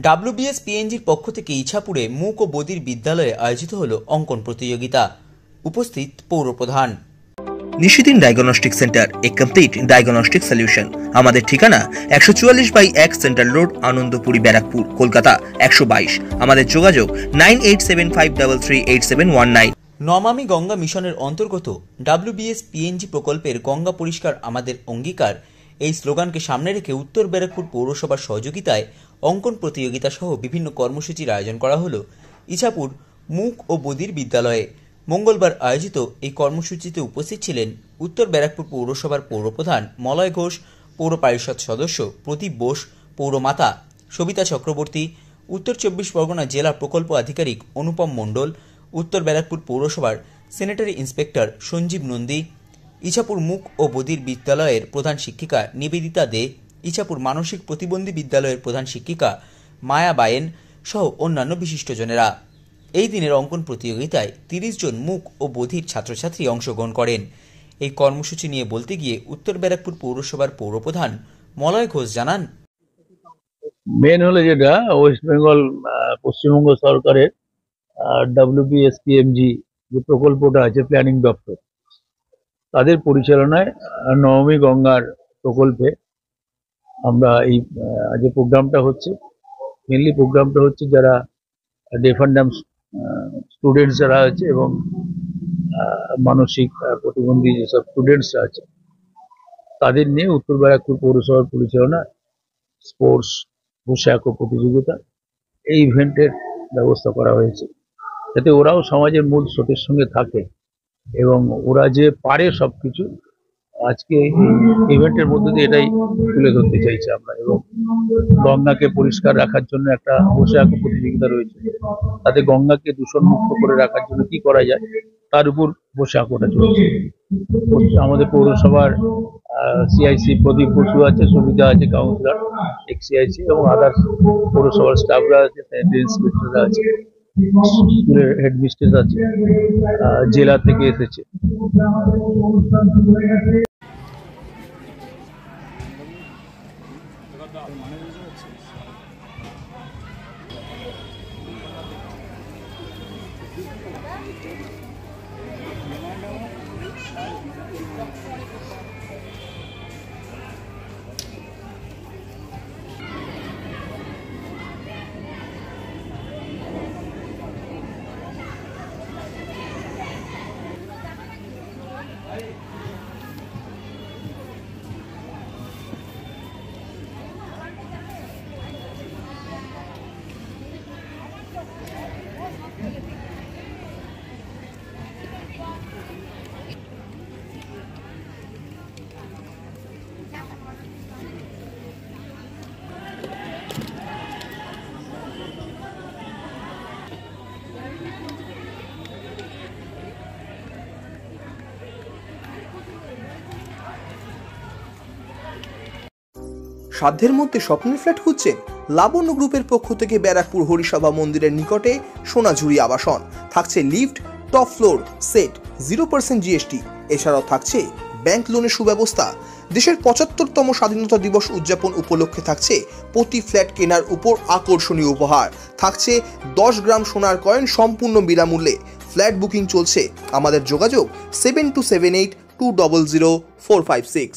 WBS পিএনজির পক্ষ থেকে ইছাপুরে মূক ও বধির বিদ্যালয়ে আয়োজিত হল অঙ্কন প্রতিযোগিতা। উপস্থিত পৌরপ্রধান। নিশিদিন ডায়াগনস্টিক সেন্টার, এ কমপ্লিট ডায়াগনস্টিক সলিউশন। আমাদের ঠিকানা 144/1 সেন্ট্রাল রোড, আনন্দপুরি, ব্যারাকপুর, কলকাতা 122। আমাদের যোগাযোগ 9875338719। নমামি গঙ্গা মিশনের অন্তর্গত ডাব্লিউবিএস পিএনজি প্রকল্পের গঙ্গা পরিষ্কার আমাদের অঙ্গীকার এই স্লোগানকে সামনে রেখে উত্তর ব্যারাকপুর পৌরসভার সহযোগিতায় অঙ্কন প্রতিযোগিতা সহ বিভিন্ন কর্মসূচির আয়োজন করা হলো ইছাপুর মূক ও বধির বিদ্যালয়ে। মঙ্গলবার আয়োজিত এই কর্মসূচিতে উপস্থিত ছিলেন উত্তর ব্যারাকপুর পৌরসভার পৌরপ্রধান মলয় ঘোষ, পৌর পরিষদ সদস্য প্রদীপ বোস, পৌরমাতা সবিতা চক্রবর্তী, উত্তর 24 পরগনা জেলা প্রকল্প আধিকারিক অনুপম মণ্ডল, উত্তর ব্যারাকপুর পৌরসভার স্যানিটারি ইন্সপেক্টর সঞ্জীব নন্দী, ইছাপুর মূক ও বধির বিদ্যালয়ের প্রধান শিক্ষিকা নিবেদিতা দে, ইছাপুর মানসিক প্রতিবন্ধী বিদ্যালয়ের প্রধান শিক্ষিকা মায়া বায়েন সহ অন্যান্য বিশিষ্টজনেরা। এই দিনের অঙ্কন প্রতিযোগিতায় 30 জন মূক ও বধির ছাত্রছাত্রী অংশগ্রহণ করেন। এই কর্মসূচি নিয়ে বলতে গিয়ে উত্তর ব্যারাকপুর পৌরসভার পৌরপ্রধান মলয় ঘোষ জানান, মেন হলো যেটা ওয়েস্ট বেঙ্গল পশ্চিমবঙ্গ সরকারের WBSPMG যে প্রকল্পটা আছে প্ল্যানিং দপ্তর, তাদের পরিচালনায় নবমী গঙ্গার প্রকল্পে আমরা এই যে প্রোগ্রামটা হচ্ছে, মেনলি প্রোগ্রামটা হচ্ছে যারা ডেফ অ্যান্ড ডাম্ব স্টুডেন্টস যারা আছে এবং মানসিক প্রতিবন্ধী যেসব স্টুডেন্টসরা আছে তাদের নিয়ে উত্তর ব্যারাকপুর পৌরসভার পরিচালনা স্পোর্টস বসে আঁকো প্রতিযোগিতা এই ইভেন্টের ব্যবস্থা করা হয়েছে, যাতে ওরাও সমাজের মূল স্রোতের সঙ্গে থাকে এবং ওরা যে পারে সবকিছু আজকে ইভেন্টের মধ্যে দিয়ে এটাই তুলে ধরতে চাইছি আমরা। এবং গঙ্গাকে পরিষ্কার রাখার জন্য একটা বসে আঁকো প্রতিযোগিতা রয়েছে, তাতে গঙ্গাকে দূষণ মুক্ত করে রাখার জন্য কি করা যায় তার উপর বসে আঁকোটা চলছে। আমাদের পৌরসভার CIC প্রদীপ বসু আছে, সুবিধা আছে, কাউন্সিলর ex-CIC এবং আদার্স পৌরসভার স্টাফরা আছে, স্যানিটারি ইন্সপেক্টররা আছে, স্কুলের হেডমিস্ট্রেস আছে, জেলা থেকে এসেছে। সাধ্যের মধ্যে স্বপ্নের ফ্ল্যাট খুঁজছেন? লাবণ্য গ্রুপের পক্ষ থেকে ব্যারাকপুর হরিসভা মন্দিরের নিকটে সোনাঝুরি আবাসন থাকছে lift, top floor, set, 0% GST। এছাড়াও থাকছে ব্যাংক লোনের সুব্যবস্থা। দেশের 75তম স্বাধীনতা দিবস উদযাপন উপলক্ষে থাকছে প্রতি ফ্ল্যাট কেনার উপর আকর্ষণীয় উপহার, থাকছে 10 গ্রাম সোনার কয়েন সম্পূর্ণ বিনামূল্যে। ফ্ল্যাট বুকিং চলছে। আমাদের যোগাযোগ 7278200456।